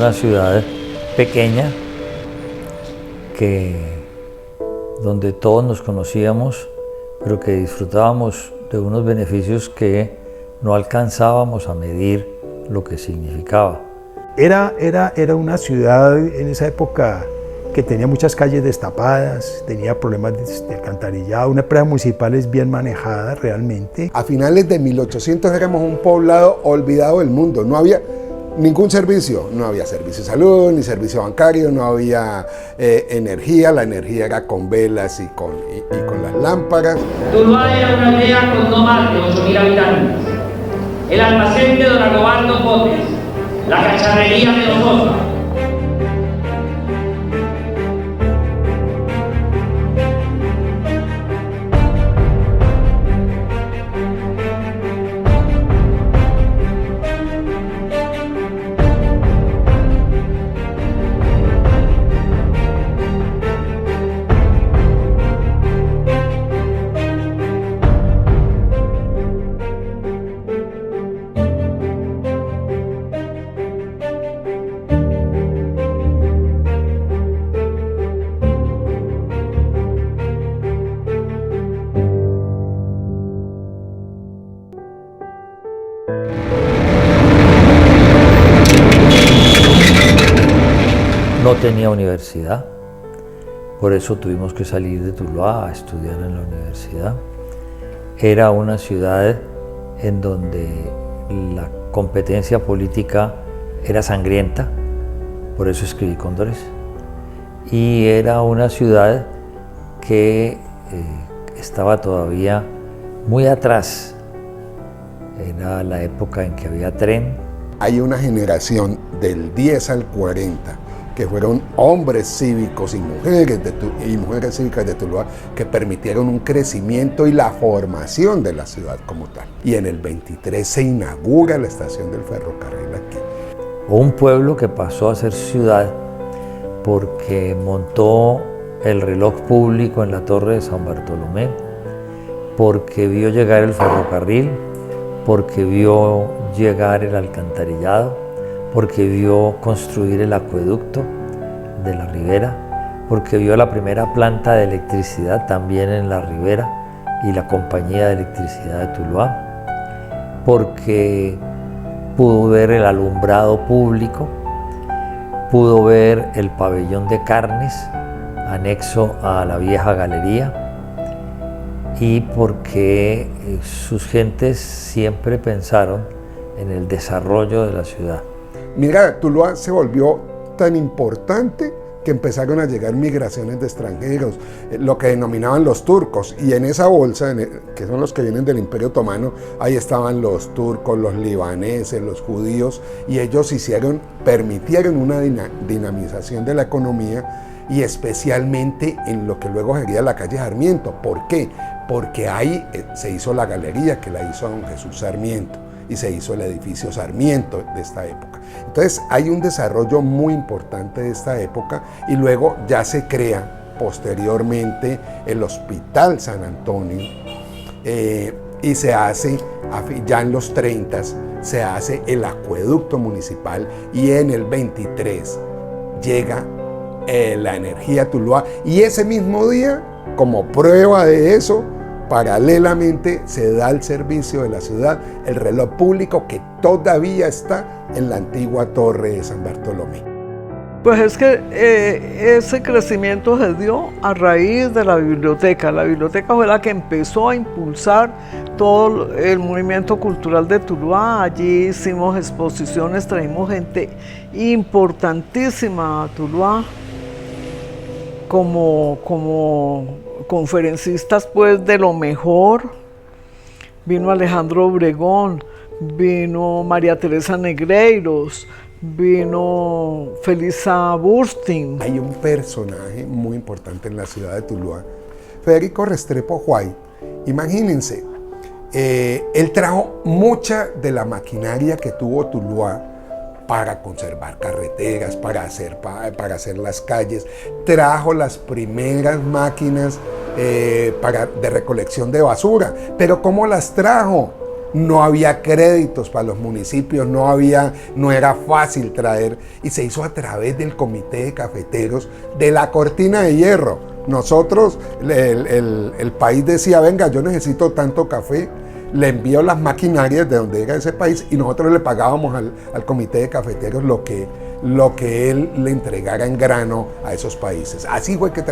una ciudad pequeña donde todos nos conocíamos, pero que disfrutábamos de unos beneficios que no alcanzábamos a medir lo que significaba. Era una ciudad en esa época que tenía muchas calles destapadas, tenía problemas de alcantarillado, unas presas municipales bien manejadas realmente. A finales de 1800 éramos un poblado olvidado del mundo, no había ningún servicio, no había servicio de salud, ni servicio bancario, no había energía, la energía era con velas y con las lámparas. Tuluá era una aldea con no más de 8.000 habitantes. El almacén de Don Agobardo Potes, la cacharrería de Don Sosa. No tenía universidad, por eso tuvimos que salir de Tuluá a estudiar en la universidad. Era una ciudad en donde la competencia política era sangrienta, por eso escribí Cóndores. Y era una ciudad que estaba todavía muy atrás. Era la época en que había tren. Hay una generación del 10 al 40 que fueron hombres cívicos y mujeres cívicas de Tuluá que permitieron un crecimiento y la formación de la ciudad como tal. Y en el 23 se inaugura la estación del ferrocarril aquí. Un pueblo que pasó a ser ciudad porque montó el reloj público en la Torre de San Bartolomé, porque vio llegar el ferrocarril, porque vio llegar el alcantarillado, porque vio construir el acueducto de la Ribera, porque vio la primera planta de electricidad también en la Ribera y la Compañía de Electricidad de Tuluá, porque pudo ver el alumbrado público, pudo ver el pabellón de carnes anexo a la vieja galería y porque sus gentes siempre pensaron en el desarrollo de la ciudad. Mira, Tuluá se volvió tan importante que empezaron a llegar migraciones de extranjeros, lo que denominaban los turcos, y en esa bolsa, que son los que vienen del Imperio Otomano, ahí estaban los turcos, los libaneses, los judíos, y ellos permitieron una dinamización de la economía, y especialmente en lo que luego sería la calle Sarmiento. ¿Por qué? Porque ahí se hizo la galería que la hizo don Jesús Sarmiento, y se hizo el edificio Sarmiento de esta época. Entonces hay un desarrollo muy importante de esta época y luego ya se crea posteriormente el Hospital San Antonio y se hace, ya en los 30, se hace el acueducto municipal y en el 23 llega la energía a Tuluá y ese mismo día, como prueba de eso, paralelamente se da al servicio de la ciudad el reloj público que todavía está en la antigua Torre de San Bartolomé. Pues es que ese crecimiento se dio a raíz de la biblioteca. La biblioteca fue la que empezó a impulsar todo el movimiento cultural de Tuluá. Allí hicimos exposiciones, traímos gente importantísima a Tuluá como conferencistas pues de lo mejor. Vino Alejandro Obregón, vino María Teresa Negreiros, vino Felisa Burstin. Hay un personaje muy importante en la ciudad de Tuluá, Federico Restrepo Huay. Imagínense, él trajo mucha de la maquinaria que tuvo Tuluá para conservar carreteras, para hacer las calles. Trajo las primeras máquinas de recolección de basura. ¿Pero cómo las trajo? no había créditos para los municipios, no era fácil traer, y se hizo a través del Comité de Cafeteros de la Cortina de Hierro. Nosotros, el país decía, venga, yo necesito tanto café, le envío las maquinarias de donde llega ese país y nosotros le pagábamos al Comité de Cafeteros lo que él le entregara en grano a esos países. Así fue que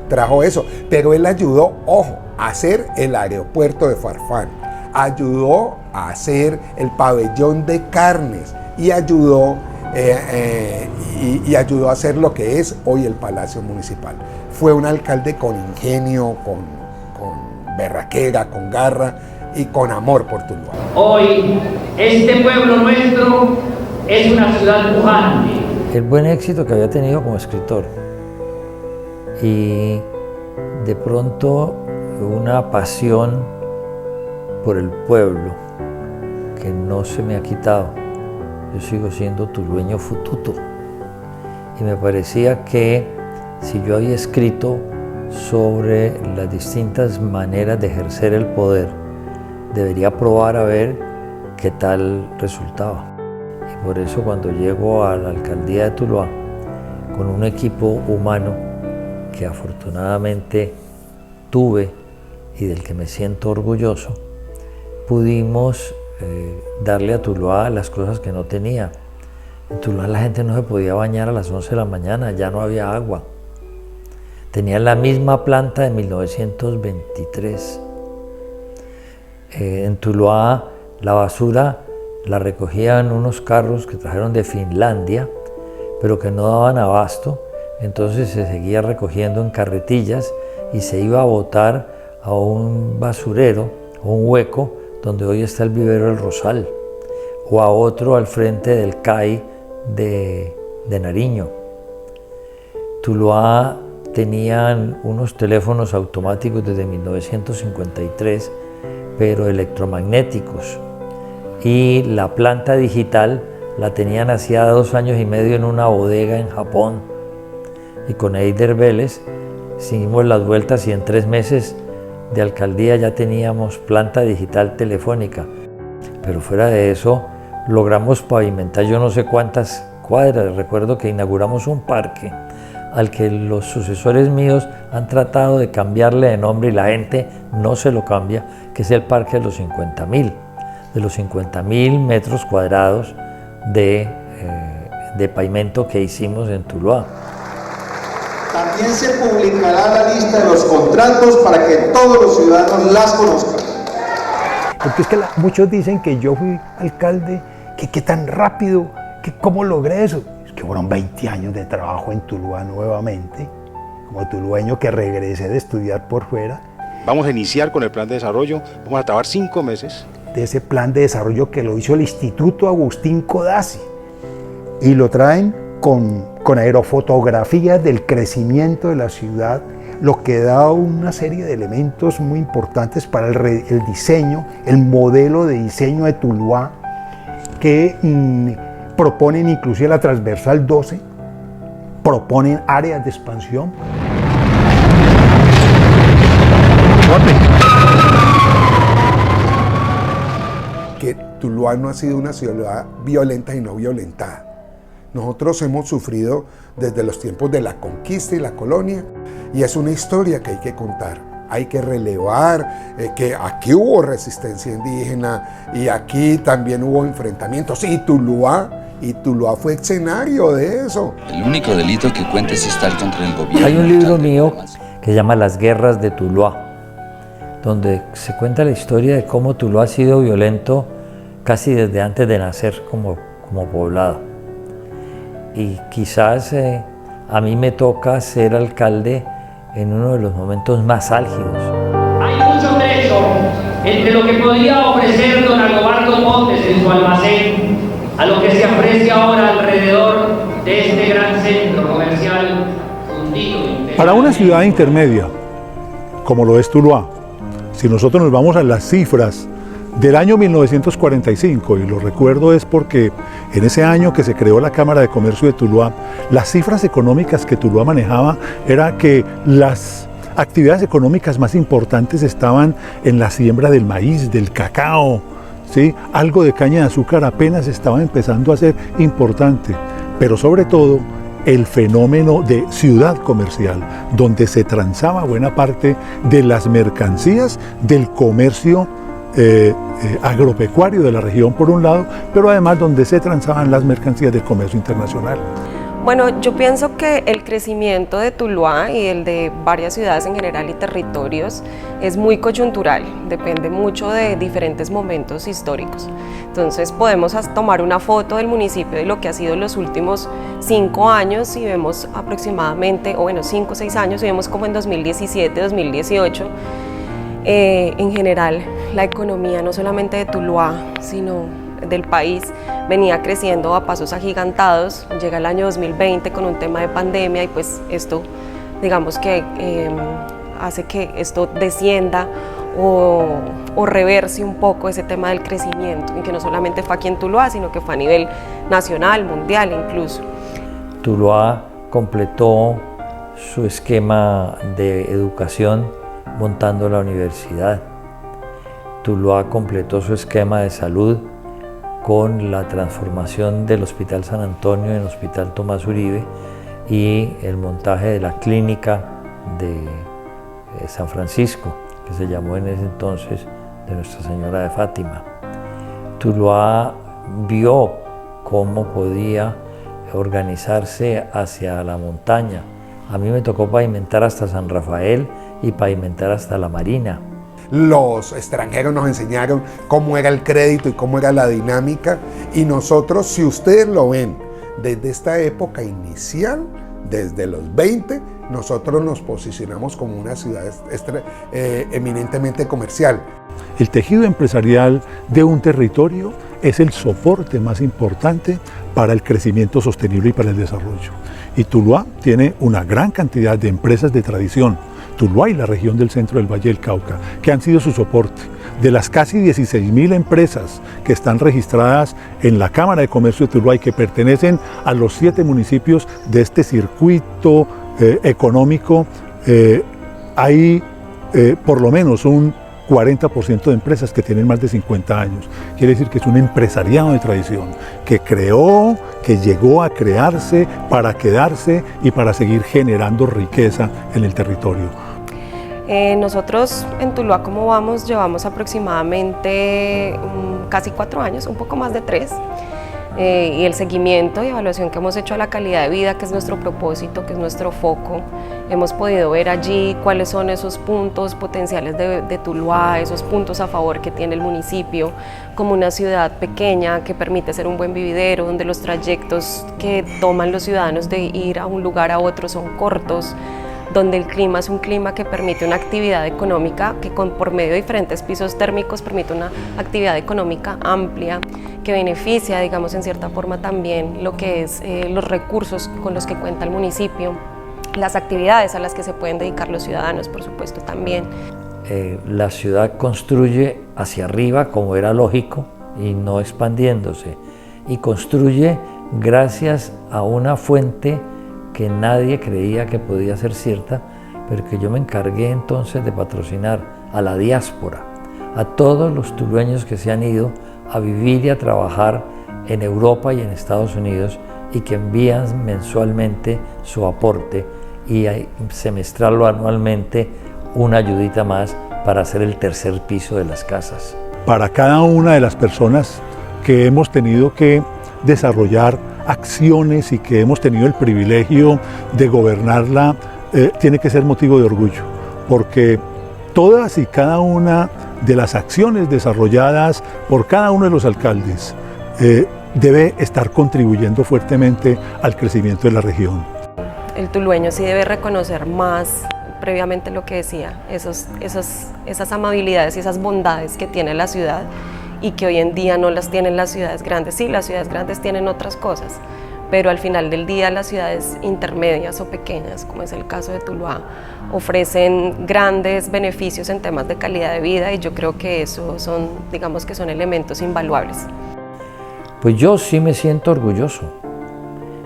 trajo eso, pero él ayudó, ojo, a hacer el aeropuerto de Farfán, ayudó a hacer el pabellón de carnes y ayudó a hacer lo que es hoy el Palacio Municipal. Fue un alcalde con ingenio, con berraquera, con garra y con amor por Tuluá. Hoy, este pueblo nuestro es una ciudad pujante. El buen éxito que había tenido como escritor y de pronto una pasión por el pueblo que no se me ha quitado. Yo sigo siendo tulueño fututo y me parecía que si yo había escrito sobre las distintas maneras de ejercer el poder, debería probar a ver qué tal resultaba. Y por eso cuando llego a la alcaldía de Tuluá, con un equipo humano que afortunadamente tuve y del que me siento orgulloso, pudimos darle a Tuluá las cosas que no tenía. En Tuluá la gente no se podía bañar a las 11 de la mañana, ya no había agua. Tenían la misma planta de 1923. En Tuluá la basura la recogían unos carros que trajeron de Finlandia, pero que no daban abasto, entonces se seguía recogiendo en carretillas y se iba a botar a un basurero, a un hueco donde hoy está el vivero del Rosal, o a otro al frente del CAI de Nariño. Tuluá tenían unos teléfonos automáticos desde 1953, pero electromagnéticos, y la planta digital la tenían hacía 2 años y medio en una bodega en Japón, y con Eider Vélez seguimos las vueltas y en 3 meses de alcaldía ya teníamos planta digital telefónica. Pero fuera de eso logramos pavimentar yo no sé cuántas cuadras. Recuerdo que inauguramos un parque al que los sucesores míos han tratado de cambiarle de nombre y la gente no se lo cambia, que es el Parque de los 50.000 metros cuadrados de pavimento que hicimos en Tuluá. También se publicará la lista de los contratos para que todos los ciudadanos las conozcan. Porque es que muchos dicen que yo fui alcalde, que qué tan rápido, que cómo logré eso. Es que fueron 20 años de trabajo en Tuluá nuevamente, como tulueño que regresé de estudiar por fuera. Vamos a iniciar con el plan de desarrollo, vamos a trabajar 5 meses. De ese plan de desarrollo que lo hizo el Instituto Agustín Codazzi y lo traen con aerofotografías del crecimiento de la ciudad, lo que da una serie de elementos muy importantes para el diseño, el modelo de diseño de Tuluá, que proponen inclusive la transversal 12, proponen áreas de expansión. Que Tuluá no ha sido una ciudad violenta y no violentada. Nosotros hemos sufrido desde los tiempos de la conquista y la colonia, y es una historia que hay que contar, hay que relevar, que aquí hubo resistencia indígena y aquí también hubo enfrentamientos, y Tuluá fue escenario de eso. El único delito que cuenta es estar contra el gobierno. Hay un libro mío que se llama Las Guerras de Tuluá, donde se cuenta la historia de cómo Tuluá ha sido violento casi desde antes de nacer como poblado. Y quizás a mí me toca ser alcalde en uno de los momentos más álgidos. Hay mucho trecho entre lo que podría ofrecer don Agobardo Montes en su almacén a lo que se aprecia ahora alrededor de este gran centro comercial fundido. Para una ciudad intermedia, como lo es Tuluá, si nosotros nos vamos a las cifras del año 1945, y lo recuerdo es porque en ese año que se creó la Cámara de Comercio de Tuluá, las cifras económicas que Tuluá manejaba era que las actividades económicas más importantes estaban en la siembra del maíz, del cacao, ¿sí? Algo de caña de azúcar apenas estaba empezando a ser importante, pero sobre todo el fenómeno de ciudad comercial, donde se transaba buena parte de las mercancías del comercio agropecuario de la región por un lado, pero además donde se transaban las mercancías del comercio internacional. Bueno, yo pienso que el crecimiento de Tuluá y el de varias ciudades en general y territorios es muy coyuntural, depende mucho de diferentes momentos históricos. Entonces podemos tomar una foto del municipio de lo que ha sido los últimos 5 años y vemos aproximadamente, o bueno, 5 o 6 años, y vemos como en 2017, 2018, en general la economía no solamente de Tuluá, sino del país venía creciendo a pasos agigantados. Llega el año 2020 con un tema de pandemia y pues esto, digamos que hace que esto descienda o reverse un poco ese tema del crecimiento, y que no solamente fue aquí en Tuluá, sino que fue a nivel nacional, mundial incluso. Tuluá completó su esquema de educación montando la universidad. Tuluá completó su esquema de salud con la transformación del Hospital San Antonio en Hospital Tomás Uribe y el montaje de la clínica de San Francisco, que se llamó en ese entonces de Nuestra Señora de Fátima. Tuluá vio cómo podía organizarse hacia la montaña. A mí me tocó pavimentar hasta San Rafael y pavimentar hasta la Marina. Los extranjeros nos enseñaron cómo era el crédito y cómo era la dinámica, y nosotros, si ustedes lo ven, desde esta época inicial, desde los 20, nosotros nos posicionamos como una ciudad eminentemente comercial. El tejido empresarial de un territorio es el soporte más importante para el crecimiento sostenible y para el desarrollo. Y Tuluá tiene una gran cantidad de empresas de tradición, Tuluá y la región del centro del Valle del Cauca, que han sido su soporte. De las casi 16.000 empresas que están registradas en la Cámara de Comercio de Tuluá y que pertenecen a los 7 municipios de este circuito económico, hay por lo menos un 40% de empresas que tienen más de 50 años. Quiere decir que es un empresariado de tradición, que creó, que llegó a crearse para quedarse y para seguir generando riqueza en el territorio. Nosotros en Tuluá, ¿cómo vamos? Llevamos aproximadamente casi 4 años, un poco más de 3. Y el seguimiento y evaluación que hemos hecho a la calidad de vida, que es nuestro propósito, que es nuestro foco, hemos podido ver allí cuáles son esos puntos potenciales de Tuluá, esos puntos a favor que tiene el municipio como una ciudad pequeña que permite ser un buen vividero, donde los trayectos que toman los ciudadanos de ir a un lugar a otro son cortos, donde el clima es un clima que permite una actividad económica que por medio de diferentes pisos térmicos permite una actividad económica amplia que beneficia, digamos, en cierta forma también lo que es los recursos con los que cuenta el municipio, las actividades a las que se pueden dedicar los ciudadanos, por supuesto, también. La ciudad construye hacia arriba, como era lógico, y no expandiéndose, y construye gracias a una fuente que nadie creía que podía ser cierta, pero que yo me encargué entonces de patrocinar a la diáspora, a todos los tulueños que se han ido a vivir y a trabajar en Europa y en Estados Unidos y que envían mensualmente su aporte y semestral o anualmente una ayudita más para hacer el tercer piso de las casas. Para cada una de las personas que hemos tenido que desarrollar acciones y que hemos tenido el privilegio de gobernarla, tiene que ser motivo de orgullo, porque todas y cada una de las acciones desarrolladas por cada uno de los alcaldes debe estar contribuyendo fuertemente al crecimiento de la región. El tulueño sí debe reconocer más, previamente lo que decía, esas amabilidades y esas bondades que tiene la ciudad y que hoy en día no las tienen las ciudades grandes. Sí, las ciudades grandes tienen otras cosas, pero al final del día las ciudades intermedias o pequeñas, como es el caso de Tuluá, ofrecen grandes beneficios en temas de calidad de vida, y yo creo que eso son, digamos que son elementos invaluables. Pues yo sí me siento orgulloso,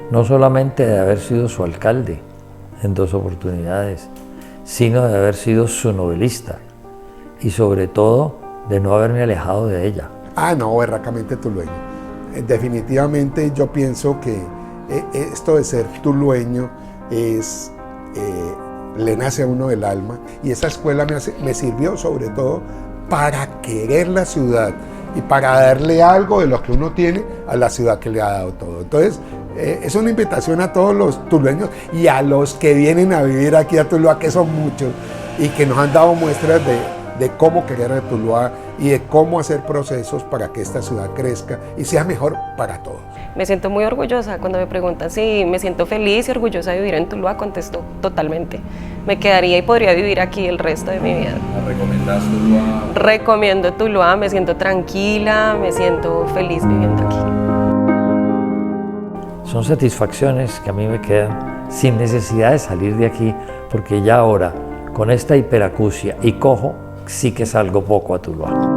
no solamente de haber sido su alcalde en 2 oportunidades, sino de haber sido su novelista y sobre todo de no haberme alejado de ella. No, berracamente tulueño. Definitivamente yo pienso que esto de ser tulueño le nace a uno del alma, y esa escuela me sirvió sobre todo para querer la ciudad y para darle algo de lo que uno tiene a la ciudad que le ha dado todo. Entonces, es una invitación a todos los tulueños y a los que vienen a vivir aquí a Tuluá, que son muchos, y que nos han dado muestras de cómo querer a Tuluá y de cómo hacer procesos para que esta ciudad crezca y sea mejor para todos. Me siento muy orgullosa. Cuando me preguntan si me siento feliz y orgullosa de vivir en Tuluá, contesto totalmente. Me quedaría y podría vivir aquí el resto de mi vida. ¿Recomendás Tuluá? Recomiendo Tuluá, me siento tranquila, me siento feliz viviendo aquí. Son satisfacciones que a mí me quedan sin necesidad de salir de aquí, porque ya ahora, con esta hiperacusia y cojo, sí que salgo poco a Tuluá.